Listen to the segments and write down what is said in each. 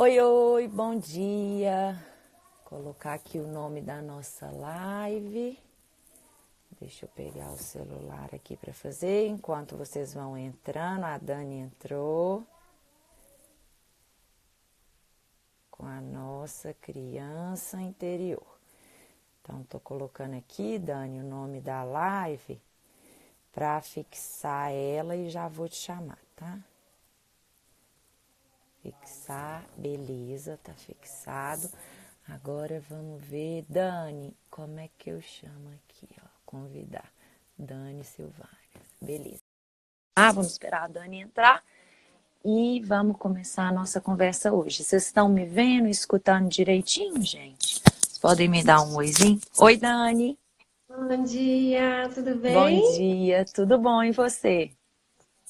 Oi, oi, bom dia. Vou colocar aqui o nome da nossa live. Deixa eu pegar o celular aqui para fazer enquanto vocês vão entrando. A Dani entrou com a nossa criança interior. Então, tô colocando aqui, Dani, o nome da live para fixar ela e já vou te chamar, tá? Fixar, beleza, tá fixado. Agora vamos ver, Dani, como é que eu chamo aqui, ó, convidar. Dani Silvânia, beleza. Vamos esperar a Dani entrar e vamos começar a nossa conversa hoje. Vocês estão me vendo, escutando direitinho, gente? Vocês podem me dar um oizinho? Oi, Dani. Bom dia, tudo Bom bem? dia, tudo bom e você?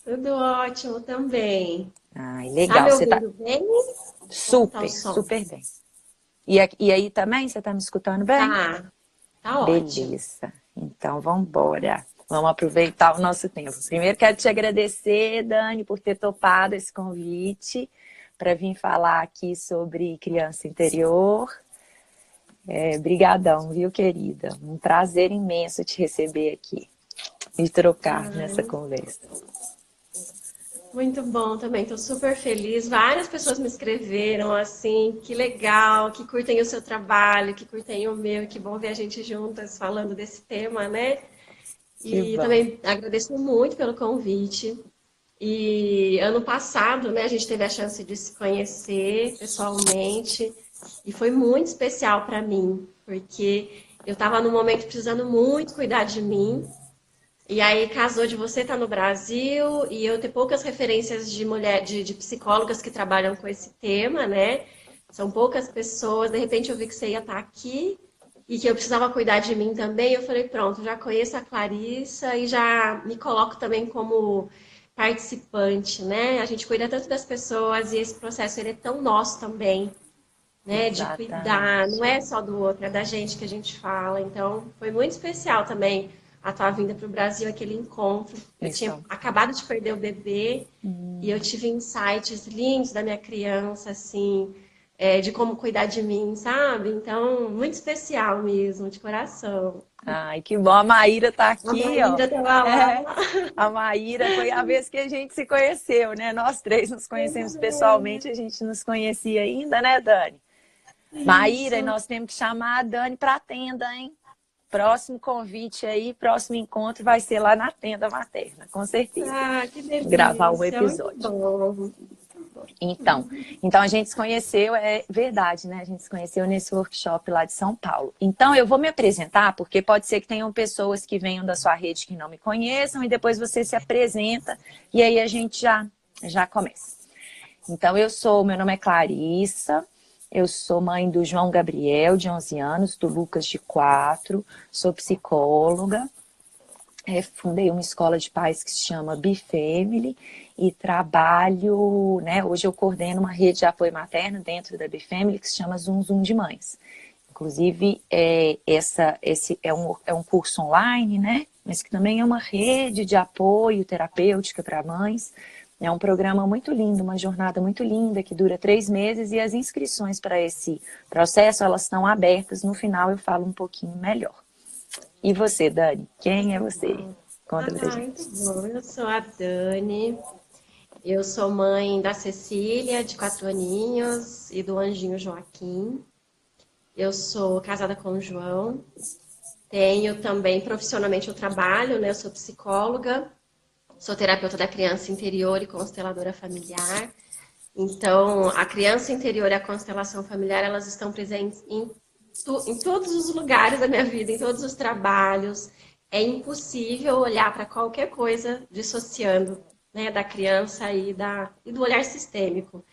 Tudo ótimo também. Ai, Tá legal, me você tá ouvindo bem? Como tá o super, som? super bem. E aí também, você tá me escutando bem? Tá ótimo. Beleza, então vamos embora. Vamos aproveitar o nosso tempo. Primeiro quero te agradecer, Dani, por ter topado esse convite para vir falar aqui sobre criança interior. Brigadão, viu, querida? Um prazer imenso te receber aqui e trocar nessa Ai, conversa. muito bom também, tô super feliz. Várias pessoas me escreveram assim, que legal, que curtem o seu trabalho, que curtem o meu, que bom ver a gente juntas falando desse tema, né? Que E bom. também agradeço muito pelo convite. E ano passado, né, a gente teve a chance de se conhecer pessoalmente e foi muito especial para mim, porque eu estava num momento precisando muito cuidar de mim. E aí casou de você estar no Brasil e eu ter poucas referências de mulher, de psicólogas que trabalham com esse tema, né? São poucas pessoas. De repente eu vi que você ia estar aqui e que eu precisava cuidar de mim também. Eu falei, pronto, já conheço a Clarissa e já me coloco também como participante, né? A gente cuida tanto das pessoas e esse processo ele é tão nosso também, né? De cuidar, Exatamente. não é só do outro, é da gente que a gente fala. Então, foi muito especial também a tua vinda para o Brasil, aquele encontro. Eu tinha Então, acabado de perder o bebê e eu tive insights lindos da minha criança, assim, de como cuidar de mim, sabe? Então, muito especial mesmo, de coração. ai, que bom. A Maíra tá A aqui, ó. Maíra estava lá. É, a Maíra foi a vez que a gente se conheceu, né? Nós três nos conhecemos pessoalmente, a gente nos conhecia ainda, né, Dani? Maíra, e Isso. nós temos que chamar a Dani para a tenda, hein? Próximo convite aí, próximo encontro vai ser lá na tenda materna, com certeza. Que Gravar um delícia, muito episódio. bom. Então a gente se conheceu, é verdade, né? A gente se conheceu nesse workshop lá de São Paulo. Então eu vou me apresentar, porque pode ser que tenham pessoas que venham da sua rede que não me conheçam e depois você se apresenta e aí a gente já começa. Então meu nome é Clarissa, eu sou mãe do João Gabriel, de 11 anos, do Lucas, de 4, sou psicóloga. Fundei uma escola de pais que se chama Bifamily e trabalho, né? Hoje eu coordeno uma rede de apoio materno dentro da Bifamily que se chama Zum Zum de Mães. Inclusive, esse é um curso online, né? Mas que também é uma rede de apoio terapêutica para mães. É um programa muito lindo, uma jornada muito linda que dura 3 meses e as inscrições para esse processo elas estão abertas. No final eu falo um pouquinho melhor. E você, Dani? Quem é você? Bom. Conta pra Muito gente. bom. Eu sou a Dani. Eu sou mãe da Cecília, de 4 aninhos, e do Anjinho Joaquim. Eu sou casada com o João. Tenho também, profissionalmente, eu trabalho, né? Eu sou psicóloga, sou terapeuta da criança interior e consteladora familiar. Então, a criança interior e a constelação familiar, elas estão presentes em todos os lugares da minha vida, em todos os trabalhos. É impossível olhar para qualquer coisa dissociando, né, da criança e do olhar sistêmico.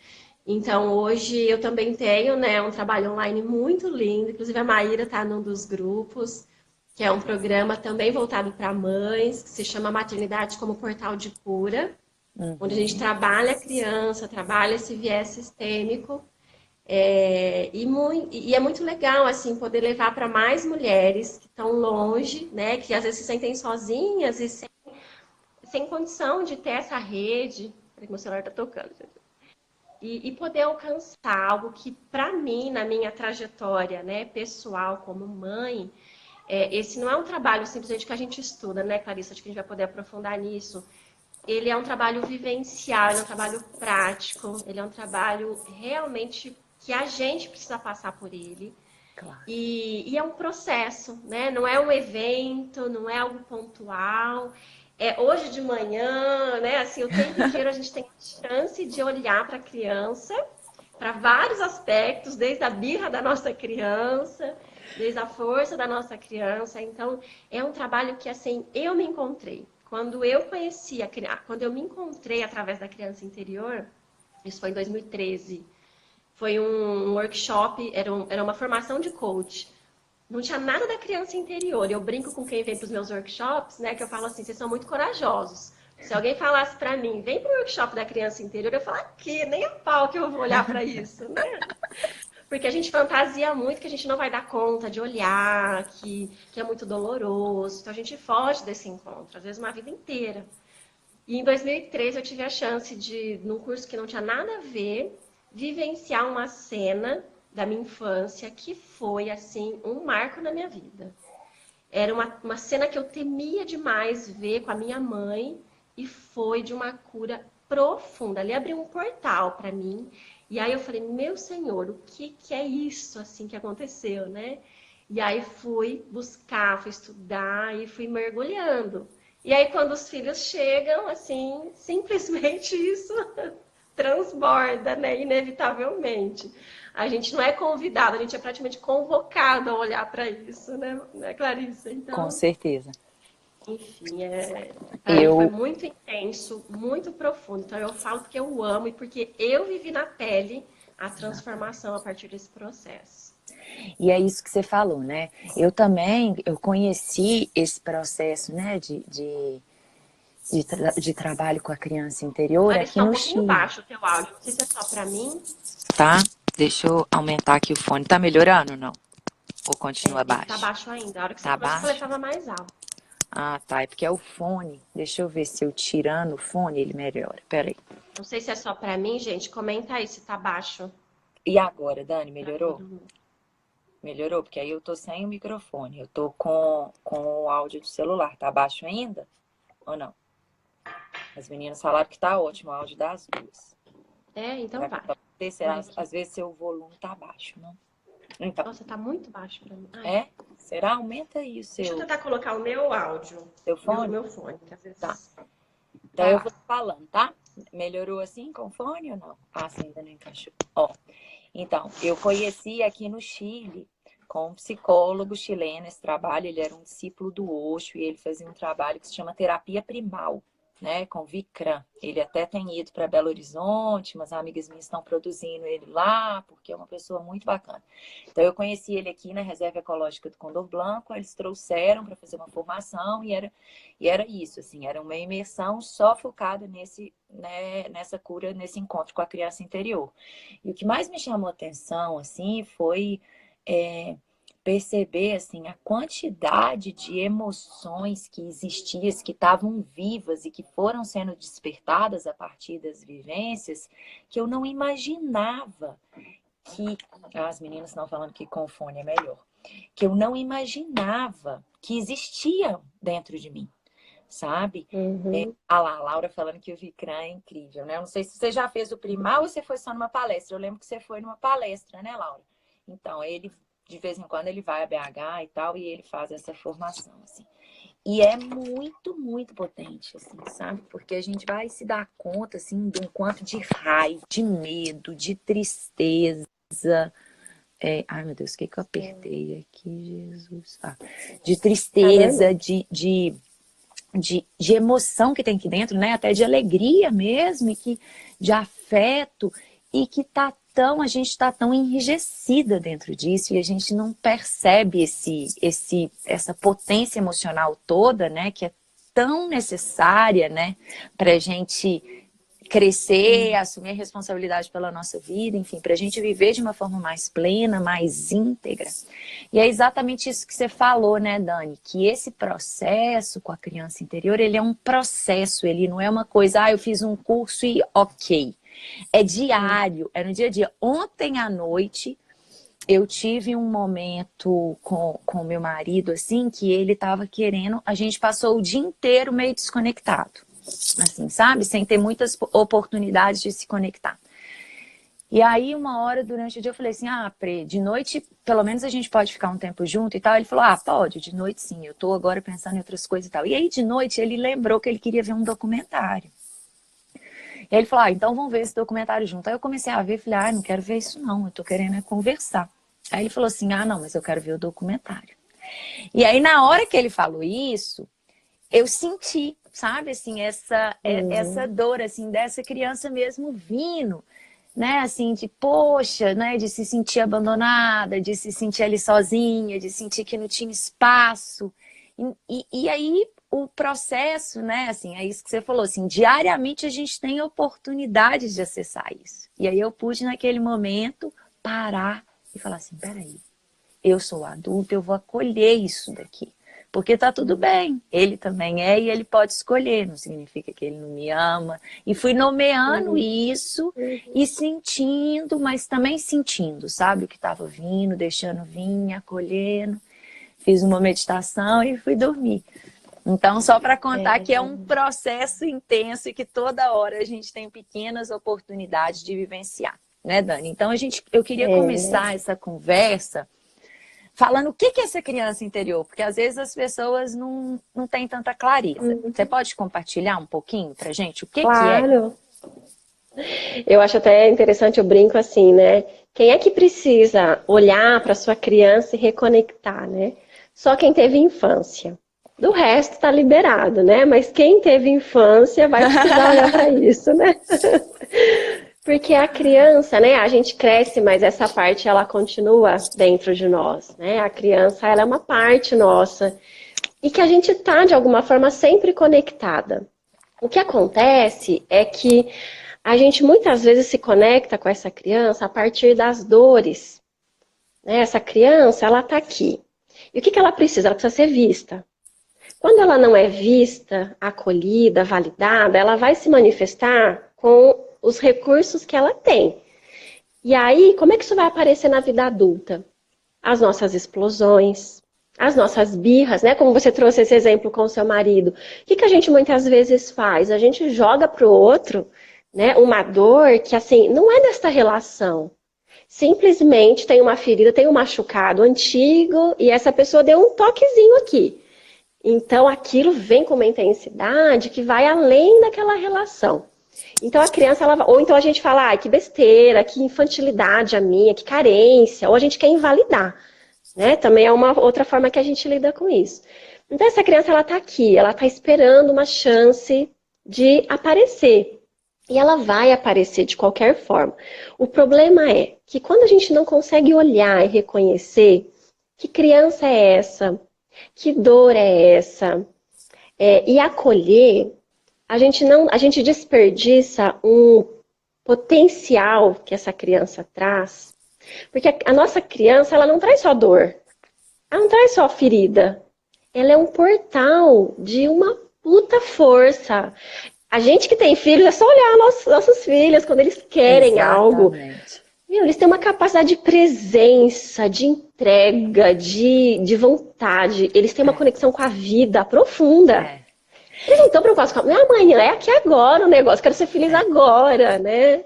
Então, hoje eu também tenho, né, um trabalho online muito lindo. Inclusive, a Maíra está num dos grupos, que é um programa também voltado para mães, que se chama Maternidade como Portal de Cura, onde a gente Uhum. trabalha a criança, trabalha esse viés sistêmico. E é muito legal, assim, poder levar para mais mulheres que estão longe, né? Que às vezes se sentem sozinhas e sem condição de ter essa rede. Peraí que meu celular tá tocando. e poder alcançar algo que, para mim, na minha trajetória, né, pessoal como mãe, esse não é um trabalho simplesmente que a gente estuda, né, Clarissa? Acho que a gente vai poder aprofundar nisso. Ele é um trabalho vivencial, ele é um trabalho prático, ele é um trabalho realmente que a gente precisa passar por ele. Claro. E é um processo, né? Não é um evento, não é algo pontual. É hoje de manhã, né? Assim, o tempo inteiro a gente tem a chance de olhar para a criança, para vários aspectos, desde a birra da nossa criança, desde a força da nossa criança. Então, é um trabalho que, assim, eu me encontrei. Quando eu conheci quando eu me encontrei através da criança interior, isso foi em 2013. Foi um workshop, era uma formação de coach. Não tinha nada da criança interior. Eu brinco com quem vem para os meus workshops, né? Que eu falo assim, vocês são muito corajosos. Se alguém falasse para mim, vem para o workshop da criança interior, eu falo, aqui, nem a pau que eu vou olhar para isso, né? Porque a gente fantasia muito que a gente não vai dar conta de olhar, que é muito doloroso. Então a gente foge desse encontro, às vezes uma vida inteira. E em 2013 eu tive a chance de, num curso que não tinha nada a ver, vivenciar uma cena da minha infância que foi, assim, um marco na minha vida. Era uma cena que eu temia demais ver com a minha mãe e foi de uma cura profunda. Ali abriu um portal para mim. E aí eu falei, meu Senhor, o que é isso assim que aconteceu, né? E aí fui buscar, fui estudar e fui mergulhando. E aí quando os filhos chegam, assim, simplesmente isso transborda, né? Inevitavelmente. A gente não é convidado, a gente é praticamente convocado a olhar para isso, né, Clarissa? Com Então, certeza. enfim, para mim foi Eu, muito intenso, muito profundo. Então, eu falo porque eu amo e porque eu vivi na pele a transformação a partir desse processo. e é isso que você falou, né? Eu também, eu conheci esse processo, né, de trabalho com a criança interior Larissa, aqui está um no pouquinho Chile, baixo o teu áudio. Não sei se é só para mim. tá? Deixa eu aumentar aqui o fone. Tá melhorando ou não? Ou continua Ele está baixo? baixo ainda. A hora que você Tá começou a falar, ele baixo? estava mais alto. Ah, tá. É porque é o fone. Deixa eu ver se eu tirando o fone ele melhora. Pera aí. Não sei se é só para mim, gente. Comenta aí se está baixo E agora, Dani, para melhorou? todo mundo. Melhorou, porque aí eu tô sem o microfone. Eu tô com o áudio do celular. Tá baixo ainda? Ou não? As meninas falaram que tá ótimo o áudio das duas. Então Pra vai. ver se Vai aqui. às vezes seu volume tá baixo, não? Então, Nossa, tá muito baixo para mim. Ai, é? Será? Aumenta aí o deixa eu seu, tentar colocar o meu áudio, seu meu, fone. meu fone, que às Tá. vezes. Então Vai eu lá. vou falando, tá? Melhorou assim com o fone ou não? Ah, sim, ainda não encaixou. Ó, então, eu conheci aqui no Chile com um psicólogo chileno esse trabalho. Ele era um discípulo do Osho e ele fazia um trabalho que se chama terapia primal, né? Com Vikram. Ele até tem ido para Belo Horizonte, umas amigas minhas estão produzindo ele lá, porque é uma pessoa muito bacana. Então, eu conheci ele aqui na Reserva Ecológica do Condor Blanco. Eles trouxeram para fazer uma formação e era isso, assim, era uma imersão só focada nessa cura, nesse encontro com a criança interior. E o que mais me chamou a atenção, assim, foi perceber, assim, a quantidade de emoções que existiam, que estavam vivas e que foram sendo despertadas a partir das vivências, que eu não imaginava que... as meninas estão falando que com fone é melhor. Que eu não imaginava que existiam dentro de mim, sabe? Uhum. Ah lá, a Laura falando que o Vikram é incrível, né? Eu não sei se você já fez o primal ou você foi só numa palestra. Eu lembro que você foi numa palestra, né, Laura? Então, ele, de vez em quando, ele vai a BH e tal, e ele faz essa formação, assim. E é muito, muito potente, assim, sabe? Porque a gente vai se dar conta, assim, de um quanto de raiva, de medo, de tristeza. Ai, meu Deus, o que que eu apertei aqui, Jesus? De Tá tristeza, normal. de emoção que tem aqui dentro, né? Até de alegria mesmo, de afeto, e que a gente tá tão enrijecida dentro disso, e a gente não percebe essa potência emocional toda, né? Que é tão necessária, né? Pra gente crescer, assumir a responsabilidade pela nossa vida, enfim, para a gente viver de uma forma mais plena, mais íntegra. E é exatamente isso que você falou, né, Dani? Que esse processo com a criança interior, ele é um processo, ele não é uma coisa, eu fiz um curso e ok. É diário, é no dia a dia. Ontem à noite, eu tive um momento com o meu marido, assim, que ele tava querendo... A gente passou o dia inteiro meio desconectado, assim, sabe? Sem ter muitas oportunidades de se conectar. E aí, uma hora durante o dia, eu falei assim, Pre, de noite, pelo menos a gente pode ficar um tempo junto e tal. Ele falou, pode, de noite sim, eu tô agora pensando em outras coisas e tal. E aí, de noite, ele lembrou que ele queria ver um documentário. E aí ele falou, então vamos ver esse documentário junto. Aí eu comecei a ver, falei, não quero ver isso não, eu tô querendo conversar. Aí ele falou assim, não, mas eu quero ver o documentário. E aí, na hora que ele falou isso, eu senti, sabe, assim, essa dor, assim, dessa criança mesmo vindo, né, assim, de poxa, né, de se sentir abandonada, de se sentir ali sozinha, de sentir que não tinha espaço. E aí o processo, né, assim, é isso que você falou, assim, diariamente a gente tem oportunidades de acessar isso. E aí eu pude naquele momento parar e falar assim, peraí, eu sou adulta, eu vou acolher isso daqui. Porque tá tudo bem, ele também é e ele pode escolher, não significa que ele não me ama. E fui nomeando isso e sentindo, mas também sentindo, sabe? O que estava vindo, deixando vir, acolhendo. Fiz uma meditação e fui dormir. Então, só para contar que é um processo intenso e que toda hora a gente tem pequenas oportunidades de vivenciar, né, Dani? Então, eu queria começar essa conversa falando o que é essa criança interior, porque às vezes as pessoas não têm tanta clareza. Você pode compartilhar um pouquinho pra gente o que é? Claro. Eu acho até interessante, eu brinco assim, né? Quem é que precisa olhar para sua criança e reconectar, né? Só quem teve infância. Do resto está liberado, né? Mas quem teve infância vai precisar olhar para isso, né? Porque a criança, né? A gente cresce, mas essa parte ela continua dentro de nós, né? A criança, ela é uma parte nossa e que a gente tá de alguma forma sempre conectada. O que acontece é que a gente muitas vezes se conecta com essa criança a partir das dores, né? Essa criança, ela tá aqui. E o que ela precisa? Ela precisa ser vista. Quando ela não é vista, acolhida, validada, ela vai se manifestar com os recursos que ela tem. E aí, como é que isso vai aparecer na vida adulta? As nossas explosões, as nossas birras, né? Como você trouxe esse exemplo com o seu marido. O que a gente muitas vezes faz? A gente joga para o outro, né, uma dor que, assim, não é desta relação. Simplesmente tem uma ferida, tem um machucado antigo e essa pessoa deu um toquezinho aqui. Então, aquilo vem com uma intensidade que vai além daquela relação. Então, a criança, ou então a gente fala, que besteira, que infantilidade a minha, que carência, ou a gente quer invalidar, né? Também é uma outra forma que a gente lida com isso. Então, essa criança, ela tá aqui, ela tá esperando uma chance de aparecer. E ela vai aparecer de qualquer forma. O problema é que quando a gente não consegue olhar e reconhecer que criança é essa, que dor é essa, e acolher, a gente desperdiça um potencial que essa criança traz, porque a nossa criança, ela não traz só dor, ela não traz só ferida, ela é um portal de uma puta força. A gente que tem filhos, é só olhar nossos filhos quando eles querem algo. Eles têm uma capacidade de presença, de entrega, de vontade. Eles têm uma conexão com a vida profunda. Eles não estão preocupados com amanhã, é aqui agora o negócio, quero ser feliz agora, né?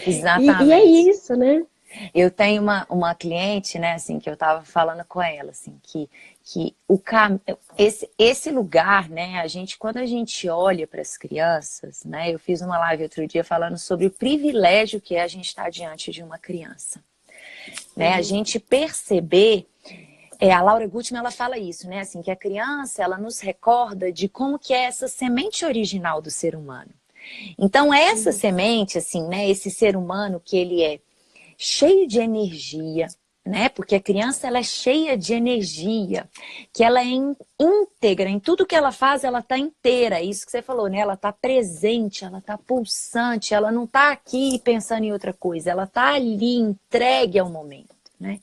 Exatamente. E é isso, né? Eu tenho uma cliente, né, assim, que eu tava falando com ela, assim, que esse lugar, né, quando a gente olha para as crianças, né, eu fiz uma live outro dia falando sobre o privilégio que é a gente estar diante de uma criança, né, a gente perceber, a Laura Gutman, ela fala isso, né, assim, que a criança, ela nos recorda de como que é essa semente original do ser humano. Então, essa semente, assim, né, esse ser humano que ele é cheio de energia, né? Porque a criança, ela é cheia de energia, que ela é íntegra, em tudo que ela faz, ela tá inteira, é isso que você falou, né? Ela tá presente, ela tá pulsante, ela não tá aqui pensando em outra coisa, ela tá ali, entregue ao momento, né?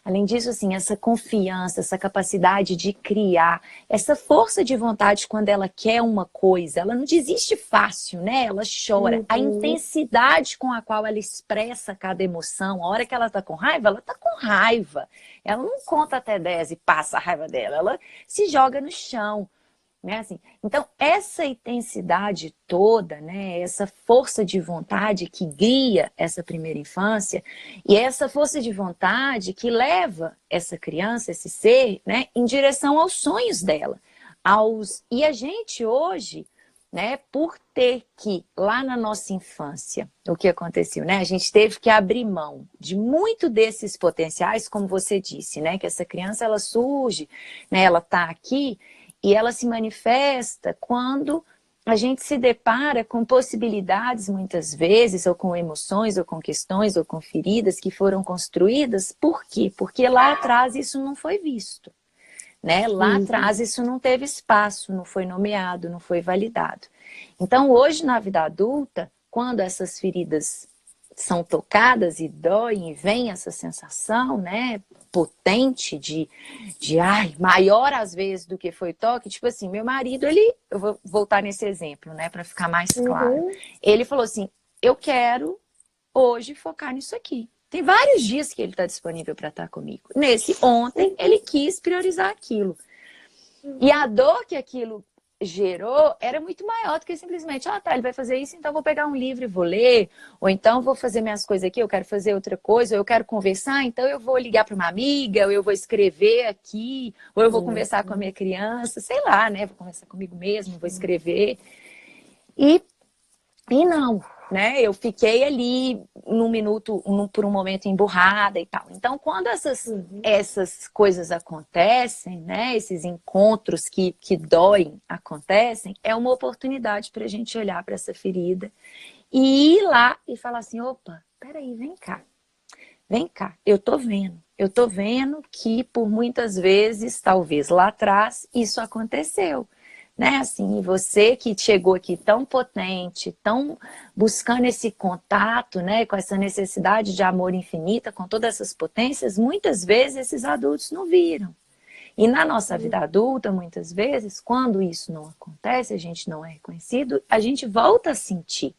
Além disso, assim, essa confiança, essa capacidade de criar, essa força de vontade quando ela quer uma coisa, ela não desiste fácil, né? Ela chora. A Uhum. intensidade com a qual ela expressa cada emoção, a hora que ela tá com raiva, ela tá com raiva. Ela não conta até 10 e passa a raiva dela, ela se joga no chão. Né? Assim, então, essa intensidade toda, né, essa força de vontade que guia essa primeira infância e essa força de vontade que leva essa criança, esse ser, né, em direção aos sonhos dela. E a gente hoje, né, por ter que, lá na nossa infância, o que aconteceu, né? A gente teve que abrir mão de muito desses potenciais, como você disse, né? Que essa criança, ela surge, né? Ela está aqui e ela se manifesta quando a gente se depara com possibilidades, muitas vezes, ou com emoções, ou com questões, ou com feridas que foram construídas. Por quê? Porque lá atrás isso não foi visto. Né? Lá Uhum. atrás isso não teve espaço, não foi nomeado, não foi validado. Então, hoje, na vida adulta, quando essas feridas são tocadas e doem, e vem essa sensação, né, potente de ai, maior às vezes do que foi toque, tipo assim, meu marido, eu vou voltar nesse exemplo, né, para ficar mais claro. Uhum. Ele falou assim, eu quero hoje focar nisso aqui. Tem vários dias que ele está disponível para estar comigo. Nesse ontem, ele quis priorizar aquilo. E a Uhum. dor que aquilo gerou era muito maior do que simplesmente, tá, ele vai fazer isso, então vou pegar um livro e vou ler, ou então vou fazer minhas coisas aqui, eu quero fazer outra coisa, ou eu quero conversar, então eu vou ligar para uma amiga, ou eu vou escrever aqui, ou eu vou conversar com a minha criança, sei lá, né? Vou conversar comigo mesmo, vou escrever. E e não, né? Eu fiquei ali num minuto, por um momento emburrada e tal. Então, quando Uhum. essas coisas acontecem, né? Esses encontros que doem acontecem, é uma oportunidade para a gente olhar para essa ferida e ir lá e falar assim, opa, peraí, vem cá, eu tô vendo que por muitas vezes, talvez lá atrás, isso aconteceu. Né, assim, e você que chegou aqui tão potente, tão buscando esse contato, né, com essa necessidade de amor infinita, com todas essas potências, muitas vezes esses adultos não viram. E na nossa vida adulta, muitas vezes, quando isso não acontece, a gente não é reconhecido, a gente volta a sentir.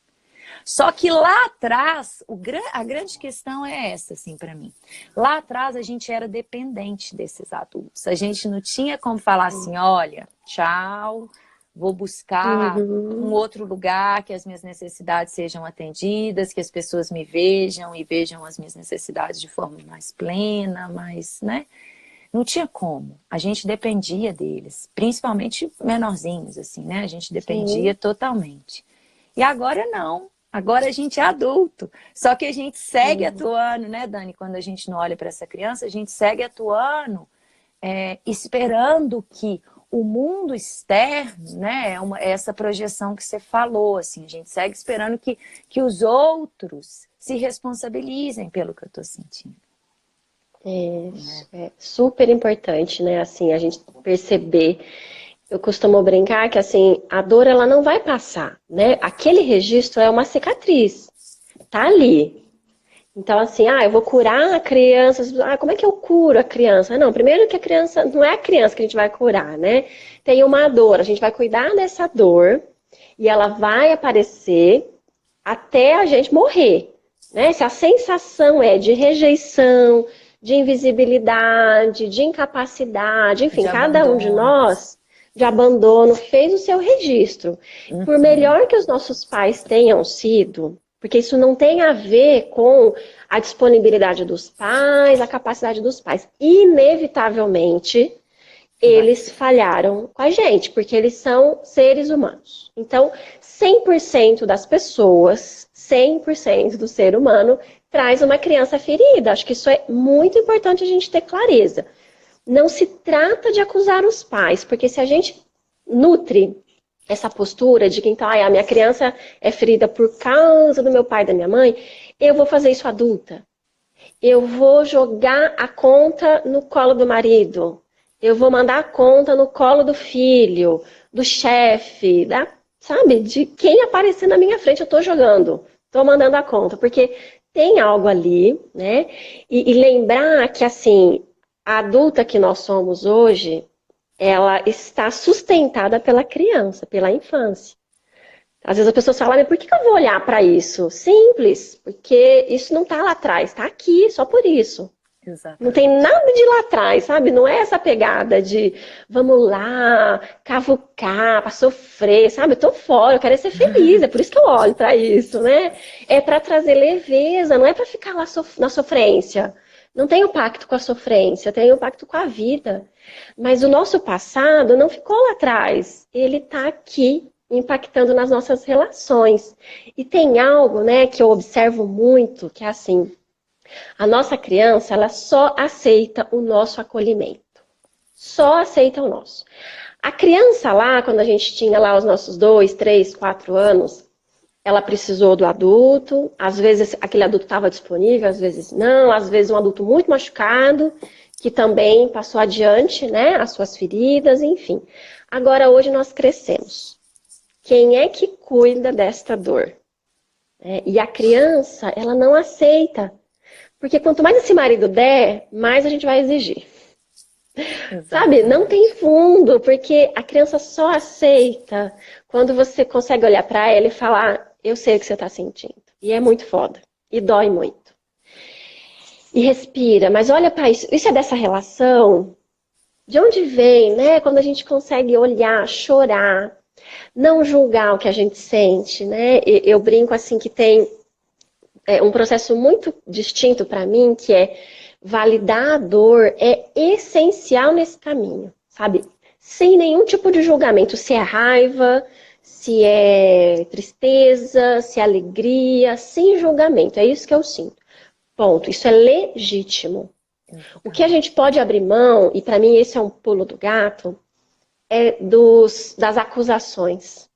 Só que lá atrás, a grande questão é essa, assim, para mim. Lá atrás, a gente era dependente desses adultos. A gente não tinha como falar assim, olha, tchau, vou buscar um Uhum. outro lugar que as minhas necessidades sejam atendidas, que as pessoas me vejam e vejam as minhas necessidades de forma mais plena, mais, né? Não tinha como. A gente dependia deles, principalmente menorzinhos, assim, né? A gente dependia Sim. totalmente. E agora não. Agora a gente é adulto. Só que a gente segue Uhum. atuando, né, Dani? Quando a gente não olha para essa criança, a gente segue atuando, esperando que o mundo externo, né, é essa projeção que você falou, assim, a gente segue esperando que os outros se responsabilizem pelo que eu estou sentindo. É super importante, né? Assim, a gente perceber. Eu costumo brincar que assim, a dor ela não vai passar, né? Aquele registro é uma cicatriz, tá ali. Então assim, eu vou curar a criança. Como é que eu curo a criança? Não, primeiro que a criança não é a criança que a gente vai curar, né? Tem uma dor, a gente vai cuidar dessa dor e ela vai aparecer até a gente morrer, né? Se a sensação é de rejeição, de invisibilidade, de incapacidade, enfim, De cada um de abandono. nós de abandono fez o seu registro. Por Uhum. melhor que os nossos pais tenham sido, porque isso não tem a ver com a disponibilidade dos pais, a capacidade dos pais. Inevitavelmente, Vai eles ter. falharam com a gente, porque eles são seres humanos. Então, 100% das pessoas, 100% do ser humano traz uma criança ferida. Acho que isso é muito importante a gente ter clareza. Não se trata de acusar os pais, porque se a gente nutre essa postura de que então, a minha criança é ferida por causa do meu pai e da minha mãe, eu vou fazer isso adulta. Eu vou jogar a conta no colo do marido. Eu vou mandar a conta no colo do filho, do chefe, sabe? De quem aparecer na minha frente, eu tô jogando. tô mandando a conta, porque tem algo ali, né? E lembrar que, assim, a adulta que nós somos hoje, ela está sustentada pela criança, pela infância. Às vezes a pessoa fala, mas por que eu vou olhar para isso? Simples, porque isso não está lá atrás, está aqui, só por isso. Não tem Exatamente. nada de lá atrás, sabe? Não é essa pegada de vamos lá, cavucar, para sofrer, sabe? Eu tô fora, eu quero ser feliz, é por isso que eu olho para isso, né? É para trazer leveza, não é para ficar lá na sofrência. Não tenho pacto com a sofrência, tenho pacto com a vida. Mas o nosso passado não ficou lá atrás, ele está aqui impactando nas nossas relações. E tem algo, né, que eu observo muito, que é assim, a nossa criança, ela só aceita o nosso acolhimento. Só aceita o nosso. A criança lá, quando a gente tinha lá os nossos 2, 3, 4 anos, ela precisou do adulto, às vezes aquele adulto estava disponível, às vezes não, às vezes um adulto muito machucado, que também passou adiante, né, as suas feridas, enfim. Agora, hoje nós crescemos. Quem é que cuida desta dor? E a criança, ela não aceita. Porque quanto mais esse marido der, mais a gente vai exigir. Sabe? Não Exatamente. tem fundo, porque a criança só aceita quando você consegue olhar para ela e falar, eu sei o que você está sentindo. E é muito foda. E dói muito. E respira, mas olha para isso. Isso é dessa relação? De onde vem, né? Quando a gente consegue olhar, chorar, não julgar o que a gente sente, né? Eu brinco assim que tem um processo muito distinto para mim, que é validar a dor, é essencial nesse caminho, sabe? Sem nenhum tipo de julgamento, se é raiva, se é tristeza, se é alegria, sem julgamento, é isso que eu sinto. Ponto, isso é legítimo. O que a gente pode abrir mão, e para mim esse é um pulo do gato, é das acusações.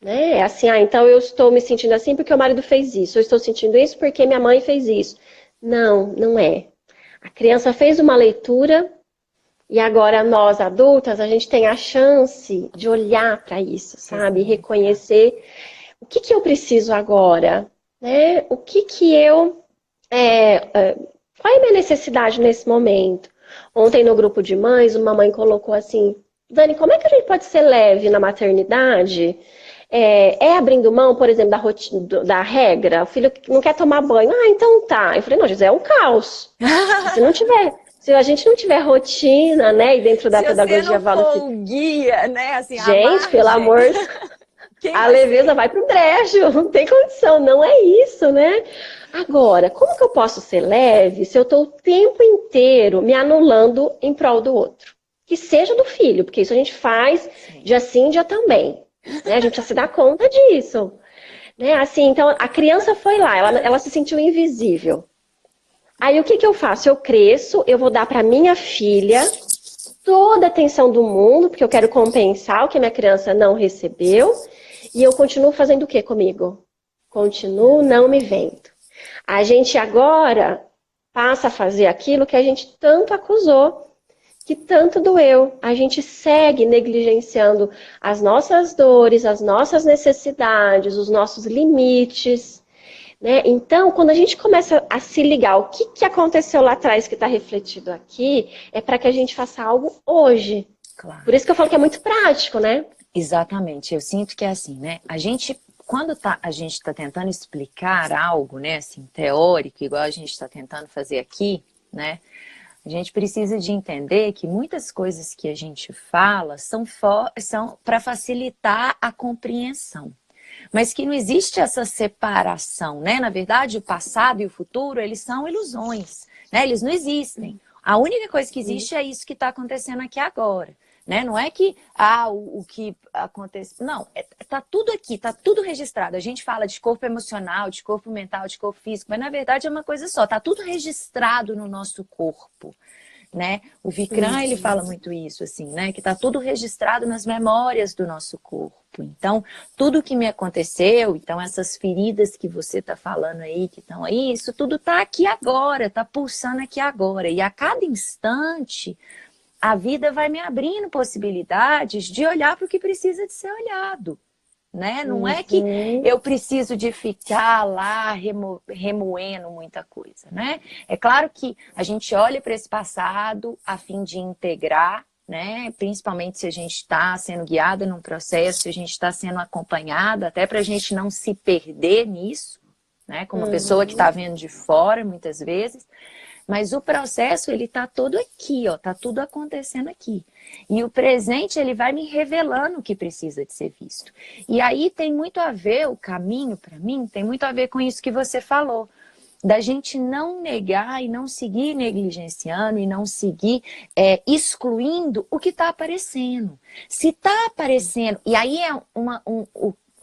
Né? É assim, então eu estou me sentindo assim porque o marido fez isso, eu estou sentindo isso porque minha mãe fez isso. Não, não é. A criança fez uma leitura e agora nós, adultas, a gente tem a chance de olhar para isso, sabe? Exato. Reconhecer o que eu preciso agora, né? O que eu... qual é a minha necessidade nesse momento? Ontem no grupo de mães, uma mãe colocou assim, Dani, como é que a gente pode ser leve na maternidade? Abrindo mão, por exemplo, da rotina, da regra, o filho não quer tomar banho. Ah, então tá. Eu falei, não, José, é um caos. Se a gente não tiver rotina, né, e dentro da Se você pedagogia não fala assim, for o guia, né, assim, a gente, pelo margem, amor, quem a vai leveza ser? vai pro brejo, não tem condição, não é isso, né? Agora, como que eu posso ser leve se eu estou o tempo inteiro me anulando em prol do outro? Que seja do filho, porque isso a gente faz Sim. dia sim, dia também. Né? A gente precisa se dar conta disso. Né? Assim, então, a criança foi lá, ela se sentiu invisível. Aí, o que eu faço? Eu cresço, eu vou dar para minha filha toda a atenção do mundo, porque eu quero compensar o que a minha criança não recebeu, e eu continuo fazendo o que comigo? Continuo não me vendo. A gente agora passa a fazer aquilo que a gente tanto acusou, que tanto doeu. A gente segue negligenciando as nossas dores, as nossas necessidades, os nossos limites. Né? Então, quando a gente começa a se ligar o que aconteceu lá atrás que está refletido aqui, é para que a gente faça algo hoje. Por Claro. isso que eu falo que é muito prático, né? Exatamente. Eu sinto que é assim, né? Quando a gente está tentando explicar algo, né, assim, teórico, igual a gente está tentando fazer aqui, né? A gente precisa de entender que muitas coisas que a gente fala são para facilitar a compreensão. Mas que não existe essa separação, né? Na verdade, o passado e o futuro, eles são ilusões, né? Eles não existem. A única coisa que existe é isso que está acontecendo aqui agora. Né? Não é que o que acontece. Não, tá tudo aqui, tá tudo registrado. A gente fala de corpo emocional, de corpo mental, de corpo físico, mas na verdade é uma coisa só, tá tudo registrado no nosso corpo. Né? O Vikram, ele fala muito isso, assim, né? Que tá tudo registrado nas memórias do nosso corpo. Então, tudo que me aconteceu, então essas feridas que você tá falando aí, que estão aí, isso tudo tá aqui agora, tá pulsando aqui agora. E a cada instante, a vida vai me abrindo possibilidades de olhar para o que precisa de ser olhado. né? Não é que eu preciso de ficar lá remoendo muita coisa, né? É claro que a gente olha para esse passado a fim de integrar, né? Principalmente se a gente está sendo guiada num processo, se a gente está sendo acompanhada, até para a gente não se perder nisso, né? Como uma pessoa que está vendo de fora, muitas vezes. Mas o processo, ele tá todo aqui, ó, tá tudo acontecendo aqui. E o presente, ele vai me revelando o que precisa de ser visto. E aí tem muito a ver, o caminho, para mim, tem muito a ver com isso que você falou. Da gente não negar e não seguir negligenciando e não seguir excluindo o que está aparecendo. Se está aparecendo, e aí é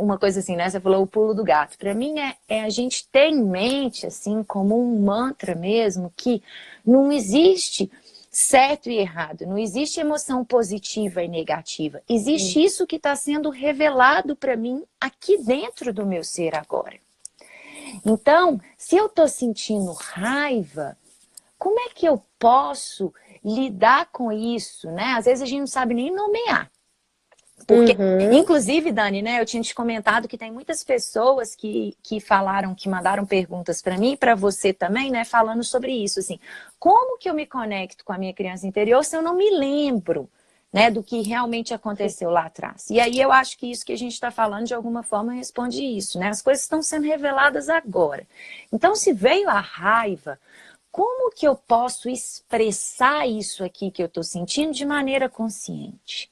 uma coisa assim, né? Você falou o pulo do gato. Para mim é a gente ter em mente, assim, como um mantra mesmo, que não existe certo e errado, não existe emoção positiva e negativa. Existe isso que está sendo revelado para mim aqui dentro do meu ser agora. Então, se eu estou sentindo raiva, como é que eu posso lidar com isso, né? Às vezes a gente não sabe nem nomear. Porque, inclusive, Dani, né, eu tinha te comentado que tem muitas pessoas que falaram, que mandaram perguntas para mim e para você também, né, falando sobre isso, assim, como que eu me conecto com a minha criança interior se eu não me lembro, né, do que realmente aconteceu lá atrás? E aí eu acho que isso que a gente está falando, de alguma forma, responde isso, né, as coisas estão sendo reveladas agora. Então, se veio a raiva, como que eu posso expressar isso aqui que eu estou sentindo de maneira consciente?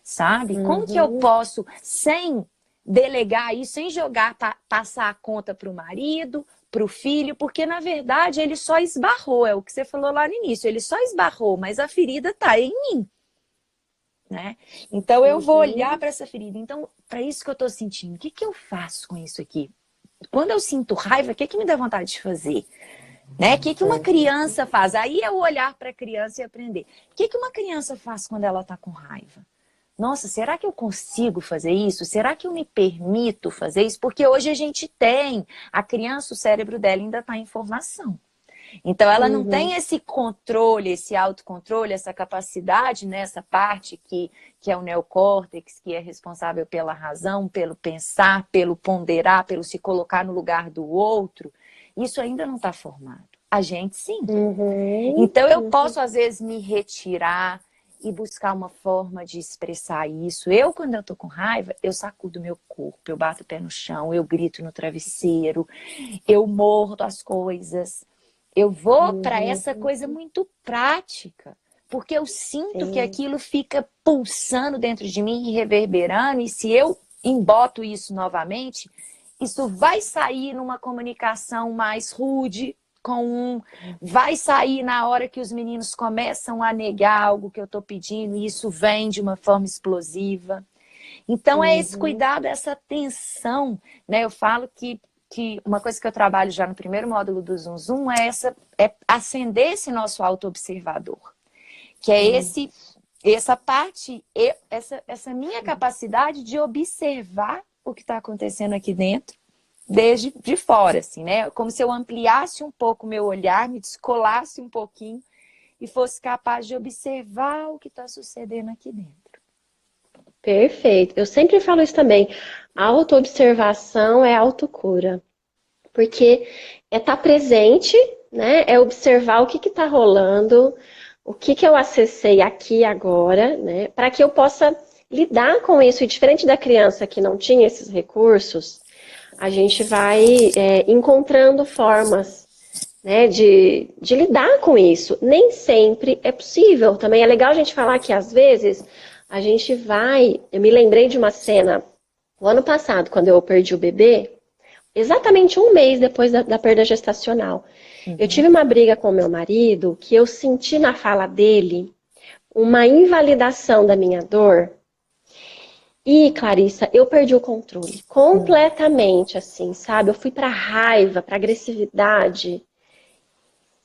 Sabe? Como que eu posso, sem delegar isso, sem jogar, passar a conta para o marido, para o filho, porque na verdade ele só esbarrou, é o que você falou lá no início, ele só esbarrou, mas a ferida está em mim, né? Então eu vou olhar para essa ferida, então para isso que eu estou sentindo, o que que eu faço com isso aqui? Quando eu sinto raiva, o que que me dá vontade de fazer? Né? O que que uma criança faz? Aí é o olhar para a criança e aprender. O que que uma criança faz quando ela está com raiva? Nossa, será que eu consigo fazer isso? Será que eu me permito fazer isso? Porque hoje a gente tem, a criança, o cérebro dela ainda está em formação. Então ela não tem esse controle, esse autocontrole, essa capacidade nessa parte que é o neocórtex, que é responsável pela razão, pelo pensar, pelo ponderar, pelo se colocar no lugar do outro. Isso ainda não está formado. A gente sim. Então eu posso às vezes me retirar e buscar uma forma de expressar isso. Eu, quando eu tô com raiva, eu sacudo meu corpo, eu bato o pé no chão, eu grito no travesseiro, eu mordo as coisas. Eu vou para essa coisa muito prática, porque eu sinto que aquilo fica pulsando dentro de mim e reverberando, e se eu emboto isso novamente, isso vai sair numa comunicação mais rude, vai sair na hora que os meninos começam a negar algo que eu estou pedindo e isso vem de uma forma explosiva. Então é esse cuidado, essa atenção, né? Eu falo que uma coisa que eu trabalho já no primeiro módulo do Zum Zum é acender esse nosso auto-observador, que é essa parte, essa minha capacidade de observar o que está acontecendo aqui dentro, desde de fora, assim, né? Como se eu ampliasse um pouco o meu olhar, me descolasse um pouquinho e fosse capaz de observar o que está sucedendo aqui dentro. Perfeito. Eu sempre falo isso também. Autoobservação é autocura. Porque é estar presente, né? É observar o que está rolando, o que eu acessei aqui agora, né? Para que eu possa lidar com isso. E diferente da criança que não tinha esses recursos, a gente vai encontrando formas, né, de lidar com isso. Nem sempre é possível. Também é legal a gente falar que, às vezes, a gente vai... Eu me lembrei de uma cena, o ano passado, quando eu perdi o bebê, exatamente um mês depois da perda gestacional. Eu tive uma briga com meu marido, que eu senti na fala dele uma invalidação da minha dor. E, Clarissa, eu perdi o controle completamente, assim, sabe? Eu fui pra raiva, pra agressividade.